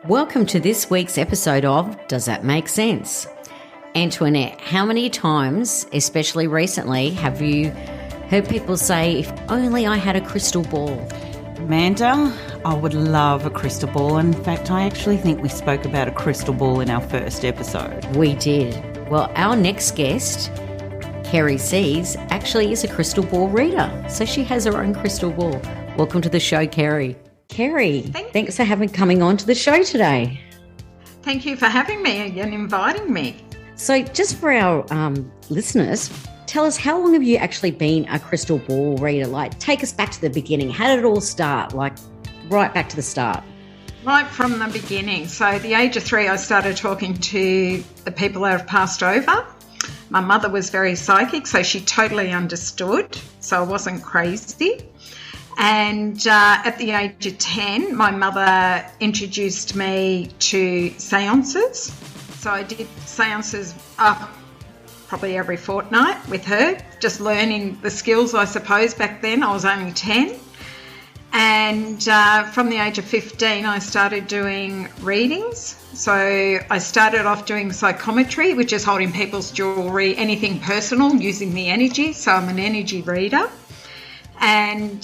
Welcome to this week's episode of Does That Make Sense? Antoinette, how many times, especially recently, have you heard people say, if only I had a crystal ball? Amanda, I would love a crystal ball. In fact, I actually think we spoke about a crystal ball in our first episode. We did. Well, our next guest, Kerry Sees, actually is a crystal ball reader. So she has her own crystal ball. Welcome to the show, Kerry. Kerry, thanks for coming on to the show today. Thank you for having me and inviting me. So just for our listeners, tell us, how long have you actually been a crystal ball reader? Like, take us back to the beginning. How did it all start? Like, right back to the start. Right from the beginning. So at the age of 3, I started talking to the people that have passed over. My mother was very psychic, so she totally understood. So I wasn't crazy. And at the age of 10, my mother introduced me to seances. So I did seances probably every fortnight with her, just learning the skills, I suppose. Back then I was only 10. And from the age of 15, I started doing readings. So I started off doing psychometry, which is holding people's jewellery, anything personal, using the energy. So I'm an energy reader. And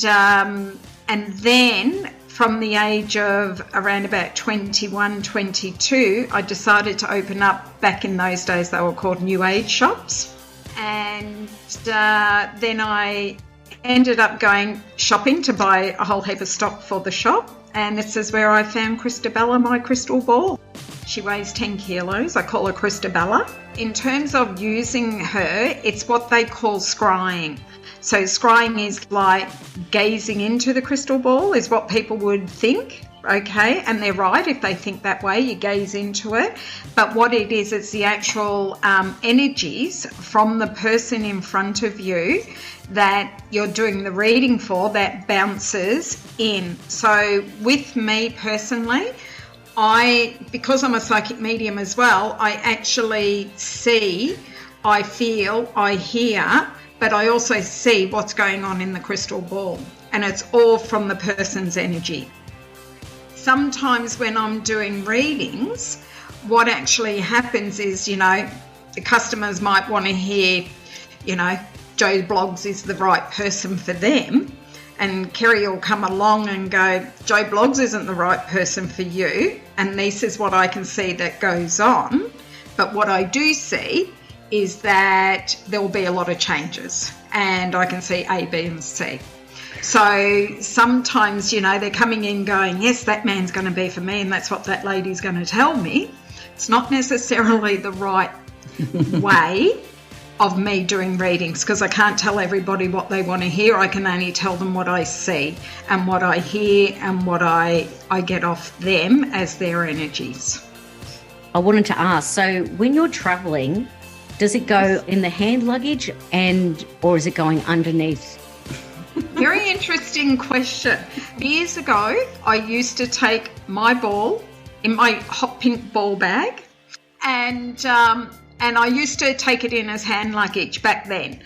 then from the age of around about 21, 22, I decided to open up, back in those days they were called New Age shops. And then I ended up going shopping to buy a whole heap of stock for the shop. And this is where I found Christabella, my crystal ball. She weighs 10 kilos. I call her Christabella. In terms of using her, it's what they call scrying. So scrying is like gazing into the crystal ball, is what people would think, okay? And they're right if they think that way, you gaze into it. But what it is, it's the actual energies from the person in front of you that you're doing the reading for that bounces in. So with me personally, because I'm a psychic medium as well, I actually see, I feel, I hear, but I also see what's going on in the crystal ball, and it's all from the person's energy. Sometimes when I'm doing readings, what actually happens is, the customers might want to hear, Joe Bloggs is the right person for them, and Kerry will come along and go, Joe Bloggs isn't the right person for you, and this is what I can see that goes on. But what I do see is that there will be a lot of changes, and I can see A, B and C. So sometimes, they're coming in going, yes, that man's going to be for me, and that's what that lady's going to tell me. It's not necessarily the right way of me doing readings, because I can't tell everybody what they want to hear. I can only tell them what I see and what I hear and what I get off them as their energies. I wanted to ask, so when you're travelling, does it go in the hand luggage or is it going underneath? Very interesting question. Years ago, I used to take my ball in my hot pink ball bag, and I used to take it in as hand luggage back then.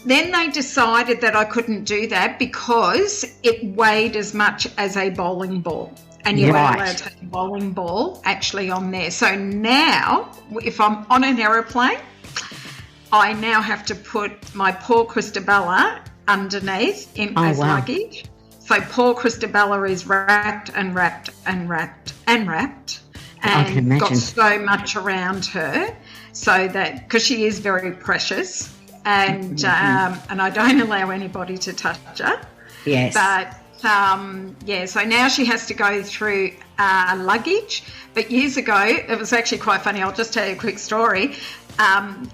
Then they decided that I couldn't do that because it weighed as much as a bowling ball. And you're not allowed to take a bowling ball actually on there. So now, if I'm on an aeroplane, I now have to put my poor Christabella underneath as luggage. So poor Christabella is wrapped and wrapped and wrapped and wrapped, and got so much around her, so that, because she is very precious, and and I don't allow anybody to touch her. Yes. But so now she has to go through luggage. But years ago, it was actually quite funny. I'll just tell you a quick story. I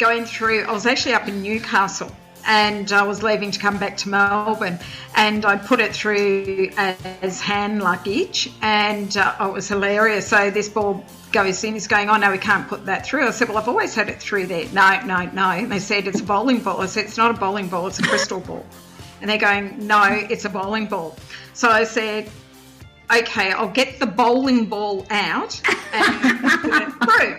was actually up in Newcastle, and I was leaving to come back to Melbourne, and I put it through as hand luggage, and it was hilarious. So this ball goes in, is going, oh no, we can't put that through. I said, well, I've always had it through there. No. And they said, it's a bowling ball. I said, it's not a bowling ball, it's a crystal ball. And they're going, no, it's a bowling ball. So I said, okay, I'll get the bowling ball out and put it through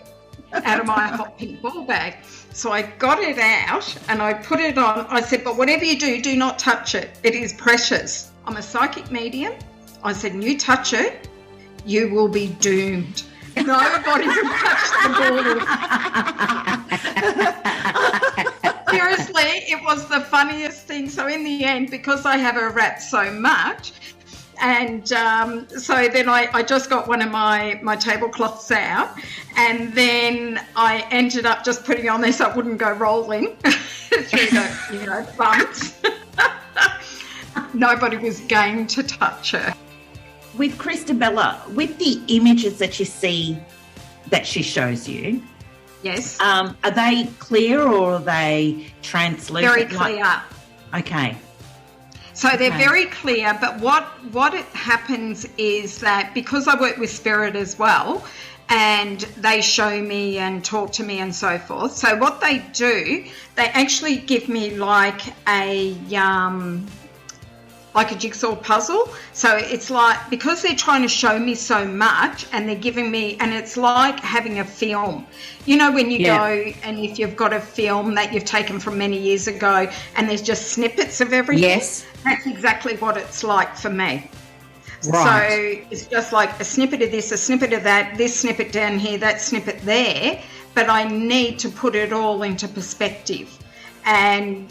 out of my hot pink ball bag. So I got it out and I put it on. I said, but whatever you do, do not touch it. It is precious. I'm a psychic medium. I said, you touch it, you will be doomed. Nobody can touch the ball. Seriously, it was the funniest thing. So in the end, because I have her wrapped so much, and so then I just got one of my tablecloths out, and then I ended up just putting it on there so it wouldn't go rolling through the bumps. Nobody was game to touch her. With Christabella, with the images that you see that she shows you, yes, are they clear or are they translucent? Very clear. Okay. So they're very clear, but what it happens is that because I work with spirit as well, and they show me and talk to me and so forth. So what they do, they actually give me like a jigsaw puzzle. So it's like, because they're trying to show me so much and they're giving me, and it's like having a film. You know, when you go and if you've got a film that you've taken from many years ago and there's just snippets of everything. Yes. That's exactly what it's like for me. Right. So it's just like a snippet of this, a snippet of that, this snippet down here, that snippet there, but I need to put it all into perspective. And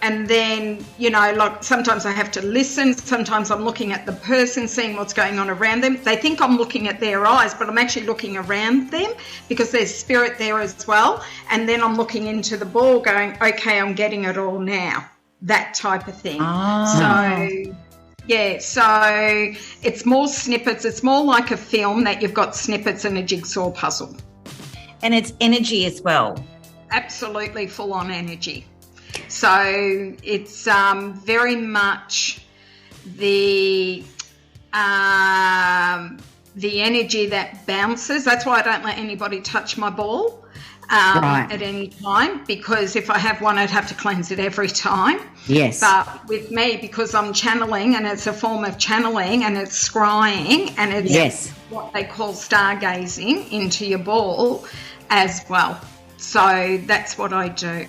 then, you know, like sometimes I have to listen, sometimes I'm looking at the person, seeing what's going on around them. They think I'm looking at their eyes, but I'm actually looking around them because there's spirit there as well. And then I'm looking into the ball going, okay, I'm getting it all now, that type of thing. So, yeah, so it's more snippets. It's more like a film that you've got snippets and a jigsaw puzzle. And it's energy as well. Absolutely full on energy. So it's very much the energy that bounces. That's why I don't let anybody touch my ball at any time, because if I have one, I'd have to cleanse it every time. Yes. But with me, because I'm channeling, and it's a form of channeling, and it's scrying, and it's what they call stargazing into your ball as well. So that's what I do.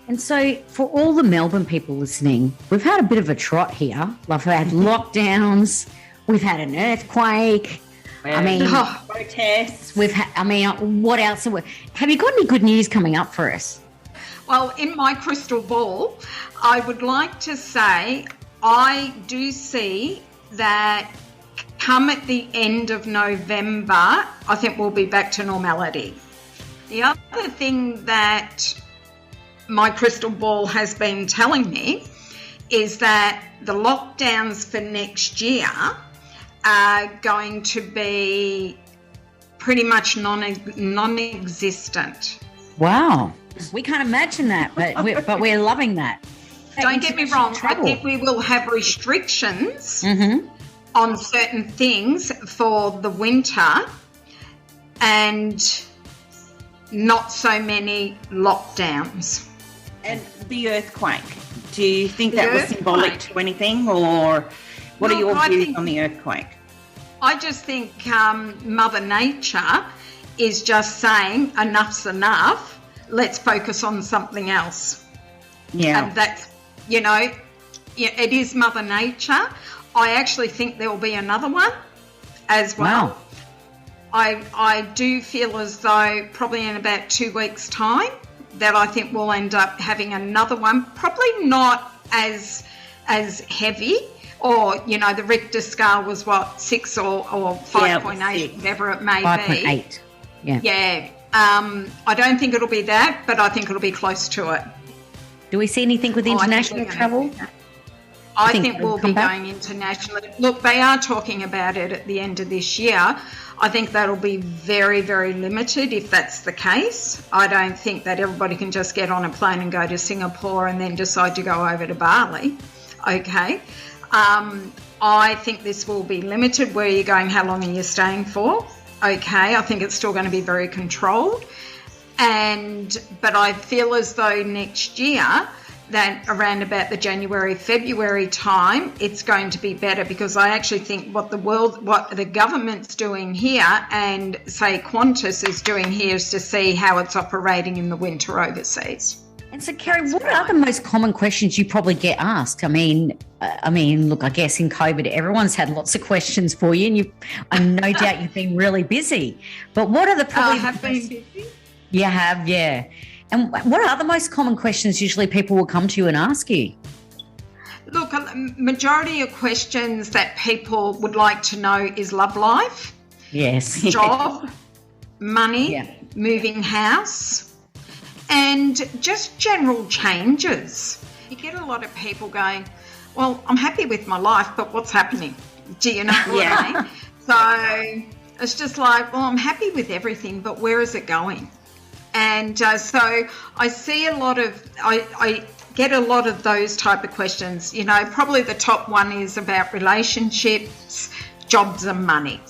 And so for all the Melbourne people listening, we've had a bit of a trot here. Like we've had lockdowns, we've had an earthquake. Protests. We've had, what else? Have you got any good news coming up for us? Well, in my crystal ball, I would like to say I do see that come at the end of November, I think we'll be back to normality. The other thing that my crystal ball has been telling me is that the lockdowns for next year are going to be pretty much non-existent. Wow. We can't imagine that, but we're loving that. Don't get me wrong. I think we will have restrictions on certain things for the winter and not so many lockdowns. And the earthquake, do you think that was symbolic to anything, or what are your views on the earthquake? I just think Mother Nature is just saying enough's enough, let's focus on something else. Yeah. And that's, you know, it is Mother Nature. I actually think there will be another one as well. Wow. I do feel as though probably in about 2 weeks' time that I think we'll end up having another one, probably not as heavy, or, you know, the Richter scale was what, 6 or 5.8, whatever it may 5.8. be. Yeah. I don't think it'll be that, but I think it'll be close to it. Do we see anything with international travel? I think we'll be going internationally. Look, they are talking about it at the end of this year. I think that'll be very, very limited if that's the case. I don't think that everybody can just get on a plane and go to Singapore and then decide to go over to Bali. Okay. I think this will be limited. Where are you going? How long are you staying for? Okay. I think it's still going to be very controlled. But I feel as though next year, that around about the January, February time, it's going to be better, because I actually think what the government's doing here and say Qantas is doing here is to see how it's operating in the winter overseas. And so, Kerry, what are the most common questions you probably get asked? I mean, look, I guess in COVID, everyone's had lots of questions for you, and I'm no doubt you've been really busy. But what are the probably? I have been busy. You have, yeah. And what are the most common questions usually people will come to you and ask you? Look, majority of questions that people would like to know is love life, yes, job, money, moving house. And just general changes. You get a lot of people going, well, I'm happy with my life, but what's happening? Do you know what I mean? So it's just like, well, I'm happy with everything, but where is it going? And so I see I get a lot of those type of questions. You know, probably the top one is about relationships, jobs and money.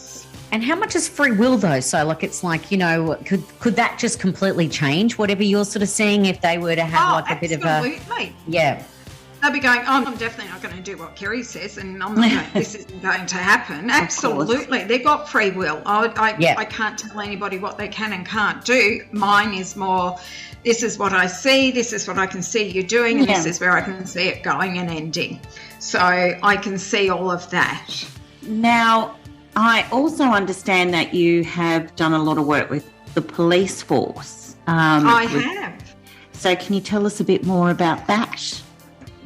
And how much is free will though? So like it's like, you know, could that just completely change whatever you're sort of seeing if they were to have a bit of a... Absolutely. Yeah. They'll be going, oh, I'm definitely not going to do what Kerry says and this isn't going to happen. Absolutely. They've got free will. I can't tell anybody what they can and can't do. Mine is more, this is what I see, this is what I can see you doing, and this is where I can see it going and ending. So I can see all of that. Now, I also understand that you have done a lot of work with the police force. I have. So can you tell us a bit more about that?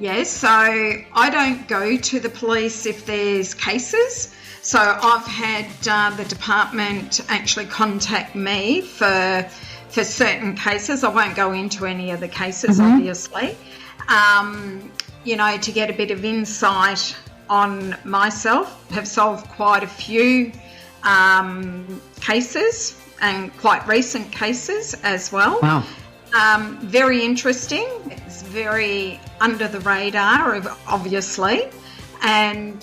Yes, so I don't go to the police if there's cases. So I've had the department actually contact me for certain cases. I won't go into any of the cases, obviously, you know, to get a bit of insight on myself. Have solved quite a few cases and quite recent cases as well. Wow. Very interesting. It's very under the radar, obviously, and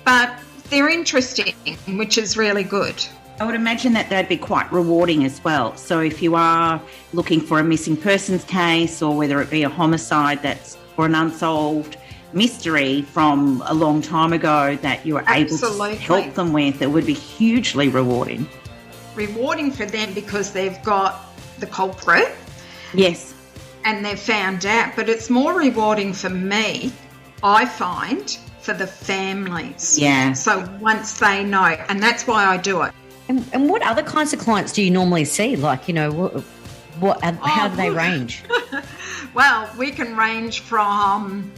but they're interesting, which is really good. I would imagine that they'd be quite rewarding as well. So if you are looking for a missing persons case, or whether it be a homicide that's or an unsolved mystery from a long time ago that you were able to help them with, it would be hugely rewarding. Rewarding for them because they've got the culprit. Yes. And they've found out. But it's more rewarding for me, I find, for the families. Yeah. So once they know, and that's why I do it. And what other kinds of clients do you normally see? Like, you know, how do they range? Well, we can range from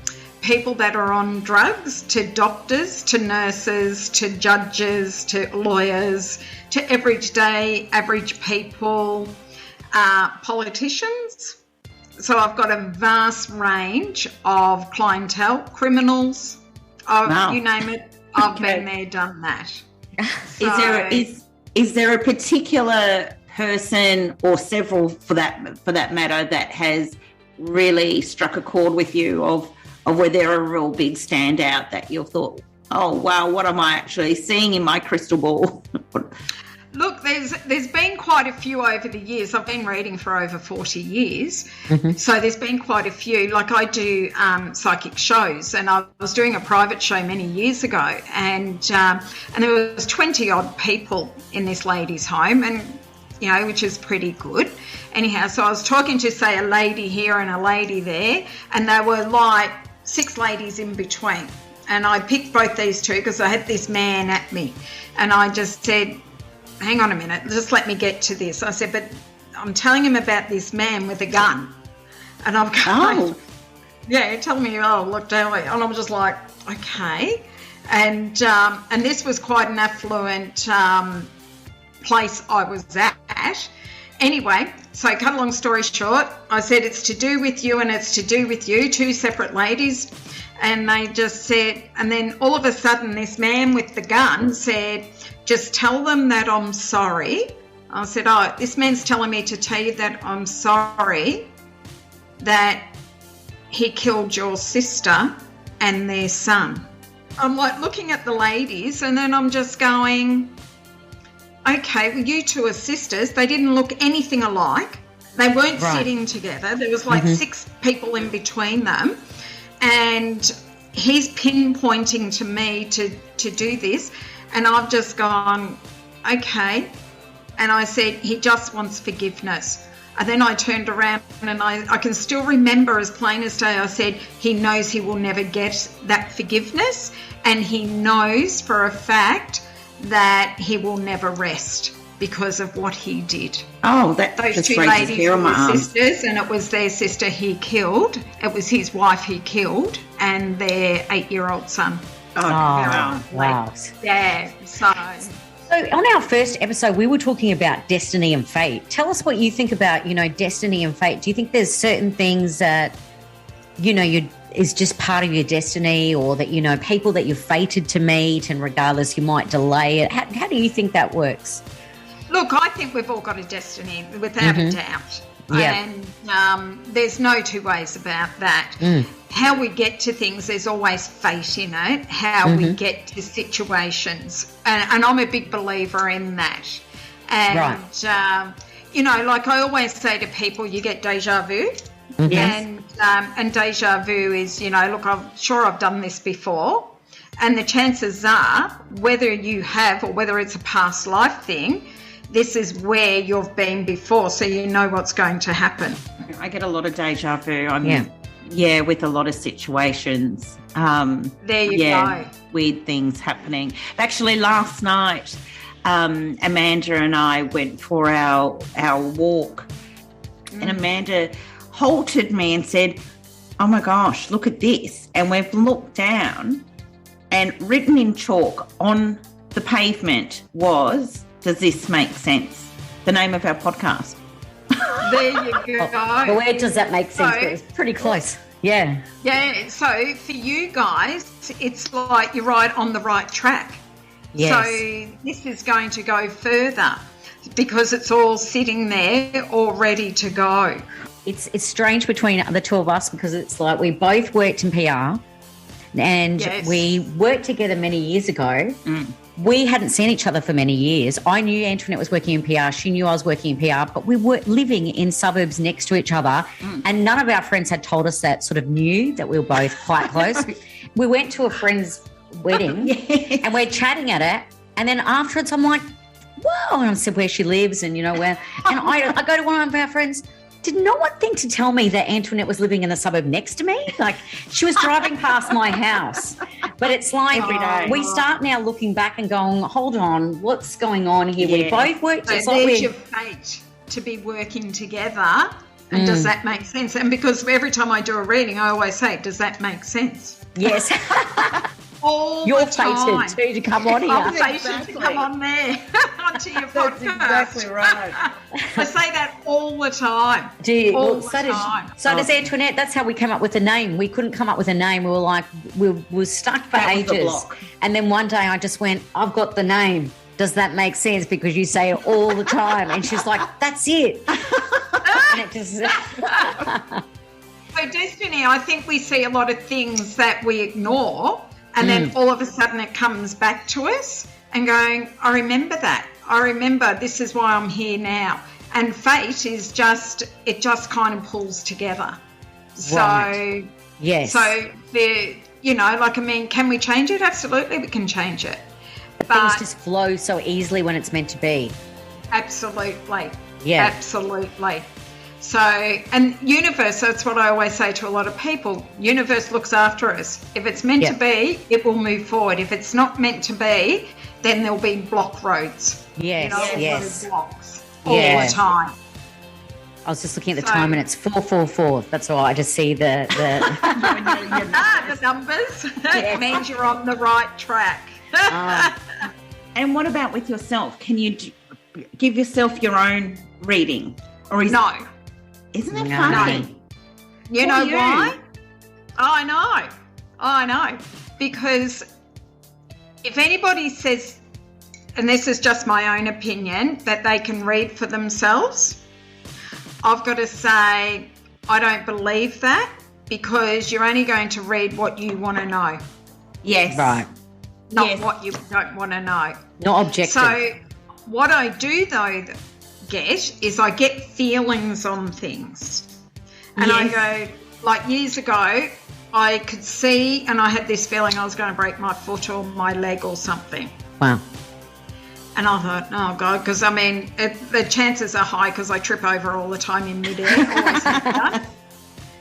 people that are on drugs to doctors to nurses to judges to lawyers to average people, politicians. So I've got a vast range of clientele, criminals, you name it. I've been there, done that. So, is there a particular person or several for that matter that has really struck a chord with you of where they're a real big standout that you've thought, oh wow, what am I actually seeing in my crystal ball? Look, there's been quite a few over the years. I've been reading for over 40 years. So there's been quite a few. Like I do psychic shows, and I was doing a private show many years ago, and there was 20 odd people in this lady's home, and you know, which is pretty good. Anyhow, so I was talking to, say, a lady here and a lady there, and they were like 6 ladies in between. And I picked both these two because I had this man at me, and I just said, hang on a minute, just let me get to this. I said, but I'm telling him about this man with a gun. And I'm going, telling me, look, tell me. And I'm just like, okay. And this was quite an affluent place I was at. Anyway, so cut a long story short, I said, it's to do with you and it's to do with you, 2 separate ladies. And they just said, and then all of a sudden this man with the gun said, just tell them that I'm sorry. I said, this man's telling me to tell you that I'm sorry that he killed your sister and their son. I'm like looking at the ladies, and then I'm just going, okay, well, you 2 are sisters. They didn't look anything alike. They weren't sitting together. There was like 6 people in between them. And he's pinpointing to me to do this. And I've just gone, okay. And I said, he just wants forgiveness. And then I turned around and I can still remember as plain as day, I said, he knows he will never get that forgiveness, and he knows for a fact that he will never rest because of what he did. Oh, those two ladies were sisters, and it was their sister he killed. It was his wife he killed, and their 8-year-old son. Oh, wow. Yeah, so on our first episode, we were talking about destiny and fate. Tell us what you think about, destiny and fate. Do you think there's certain things that, is just part of your destiny, or that, people that you're fated to meet, and regardless you might delay it? How do you think that works? Look, I think we've all got a destiny, without a doubt. Yeah. And there's no two ways about that. How we get to things, there's always fate in it, how we get to situations. And I'm a big believer in that. And, like I always say to people, you get deja vu. And deja vu is, look, I'm sure I've done this before. And the chances are, whether you have or whether it's a past life thing, this is where you've been before, so you know what's going to happen. I get a lot of deja vu. With a lot of situations. There you go. Weird things happening. Actually, last night, Amanda and I went for our walk, and Amanda halted me and said, "Oh my gosh, look at this!" And we've looked down, and written in chalk on the pavement was, "Does this make sense?" The name of our podcast. There you go. Well, where does that make sense? It's pretty close. Yeah. Yeah. So for you guys, it's like you're right on the right track. Yes. So this is going to go further because it's all sitting there all ready to go. It's strange between the two of us because it's like we both worked in PR, and we worked together many years ago. We hadn't seen each other for many years. I knew Antoinette was working in PR. She knew I was working in PR, but we were living in suburbs next to each other, and none of our friends had told us that, sort of knew that we were both quite close. We went to a friend's wedding and we're chatting at it, and then afterwards I'm like, whoa, and I said where she lives and where. And I go to one of our friends, did no one think to tell me that Antoinette was living in the suburb next to me? Like, she was driving past my house. But it's like every day. We start now looking back and going, hold on, what's going on here? We both worked. So there's your fate to be working together. And does that make sense? And because every time I do a reading, I always say, does that make sense? Yes. All You're the time. fated too to come on here. I'm fated to come on there, onto your podcast. That's exactly right. I say that all the time. Do you? All Well, the so time. does Antoinette. That's how we came up with the name. We couldn't come up with a name. We were like, we were stuck for That was the ages. block. And then one day I just went, I've got the name. Does that make sense? Because you say it all the time. And she's like, that's it. And it just... So destiny, I think we see a lot of things that we ignore, and then all of a sudden it comes back to us and going, I remember that. I remember this is why I'm here now. And fate is just kind of pulls together. Right. So, Yes. So, can we change it? Absolutely, we can change it. But things just flow so easily when it's meant to be. Absolutely. Yeah. Absolutely. So, and universe, that's what I always say to a lot of people. Universe looks after us. If it's meant to be, it will move forward. If it's not meant to be, then there'll be block roads. Yes, yes. Blocks all the time. I was just looking at the time and it's 444. That's all. I just see the the numbers. It means you're on the right track. And what about with yourself? Can you give yourself your own reading? Or No. Isn't it funny? You know why? I know. Because if anybody says, and this is just my own opinion, that they can read for themselves, I've got to say I don't believe that, because you're only going to read what you want to know. Yes. Right. Not what you don't want to know. Not objective. So what I do though is I get feelings on things. And I go, like years ago, I could see and I had this feeling I was going to break my foot or my leg or something. Wow. And I thought, oh, God, because, I mean, the chances are high because I trip over all the time in midair. Always have done.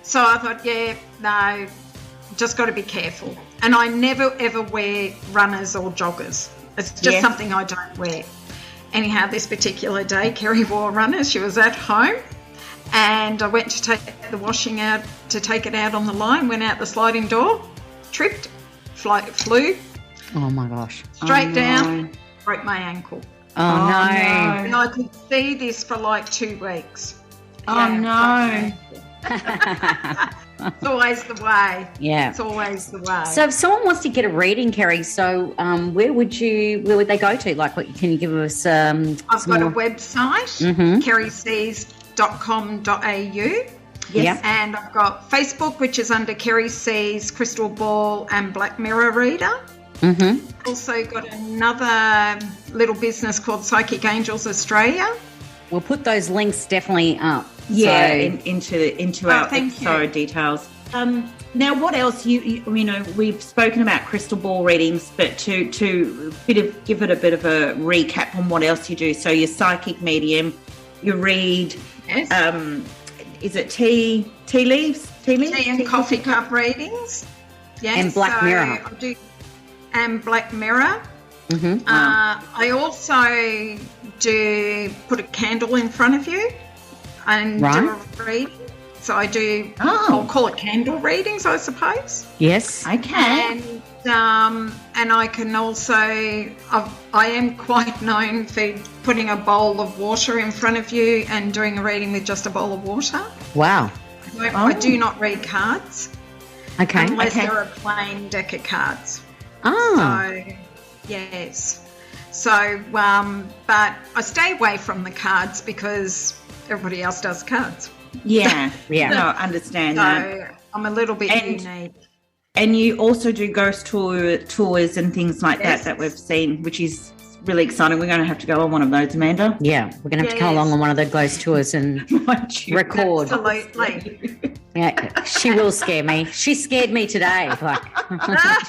So I thought, yeah, no, just got to be careful. And I never, ever wear runners or joggers. It's just something I don't wear. Anyhow, this particular day, Kerry wore runners. She was at home. And I went to take the washing out, to take it out on the line, went out the sliding door, tripped, flew. Oh, my gosh. Straight down, broke my ankle. Oh, no. And I could see this for like 2 weeks. Oh, no. It's always the way. Yeah. It's always the way. So if someone wants to get a reading, Kerry, so where would they go to? Like, what can you give us? I've got a website, kerrysees.com.au. Yes. And I've got Facebook, which is under Kerry Sees, Crystal Ball and Black Mirror Reader. Mm-hmm. Also got another little business called Psychic Angels Australia. We'll put those links definitely up. Yeah, into our episode details. Now, what else? You know, we've spoken about crystal ball readings, but to give it a bit of a recap on what else you do. So you're psychic medium, you read. Yes. Is it tea leaves? Tea and coffee cup readings. Yes. And Black Mirror. I do, and Black Mirror. Mm-hmm. I also do put a candle in front of you and do a reading. So I do, I'll call it candle readings, I suppose. Yes. Okay. And I can also, I am quite known for putting a bowl of water in front of you and doing a reading with just a bowl of water. Wow. I do not read cards. Okay. Unless they're a plain deck of cards. Oh. So, yes. So, but I stay away from the cards because everybody else does cards. Yeah. Yeah. No, I understand that. I'm a little bit unique. And you also do ghost tours and things like that we've seen, which is really exciting. We're going to have to go on one of those, Amanda. Yeah, we're going to have to come along on one of the ghost tours and record. Absolutely. Yeah, she will scare me. She scared me today. Like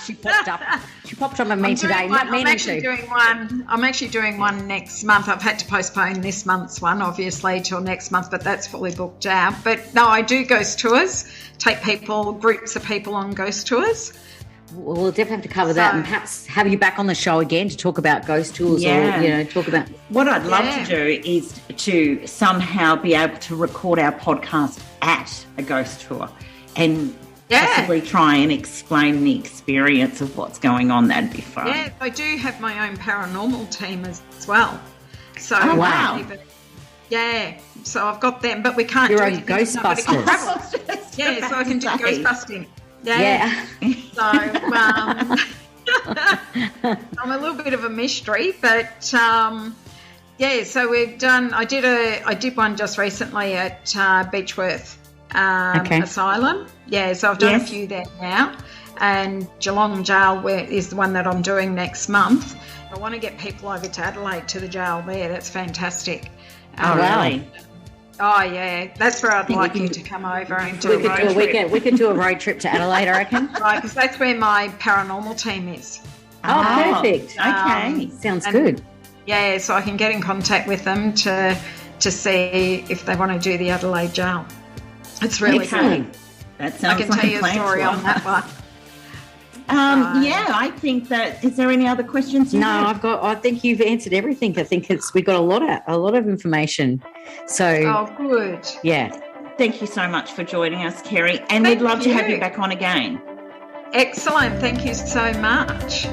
she popped up on me today. I'm actually doing one next month. I've had to postpone this month's one, obviously, till next month, but that's fully booked out. But no, I do ghost tours. Take groups of people on ghost tours. We'll definitely have to cover that and perhaps have you back on the show again to talk about ghost tours or, talk about... What I'd love to do is to somehow be able to record our podcast at a ghost tour and possibly try and explain the experience of what's going on. That'd be fun. Yeah, I do have my own paranormal team as well. So, wow. Yeah, so I've got them, but we can't Your do own Ghostbusters. Yeah, so I can do ghost busting. Yeah. So I'm a little bit of a mystery, but so we've done. I did one just recently at Beechworth Asylum. Yeah, so I've done a few there now, and Geelong Jail is the one that I'm doing next month. I want to get people over to Adelaide to the jail there. That's fantastic. Really? Oh, yeah. That's where I'd like you to come over and do a road trip. We could do a road trip to Adelaide, I reckon. Right, because that's where my paranormal team is. Oh, perfect. Okay. Sounds good. Yeah, so I can get in contact with them to see if they want to do the Adelaide jail. It's really good. That sounds I can tell you a story on that one. I think that. Is there any other questions? I think you've answered everything. I think we got a lot of information. So. Oh, good. Yeah. Thank you so much for joining us, Kerry, and we'd love to have you back on again. Excellent. Thank you so much.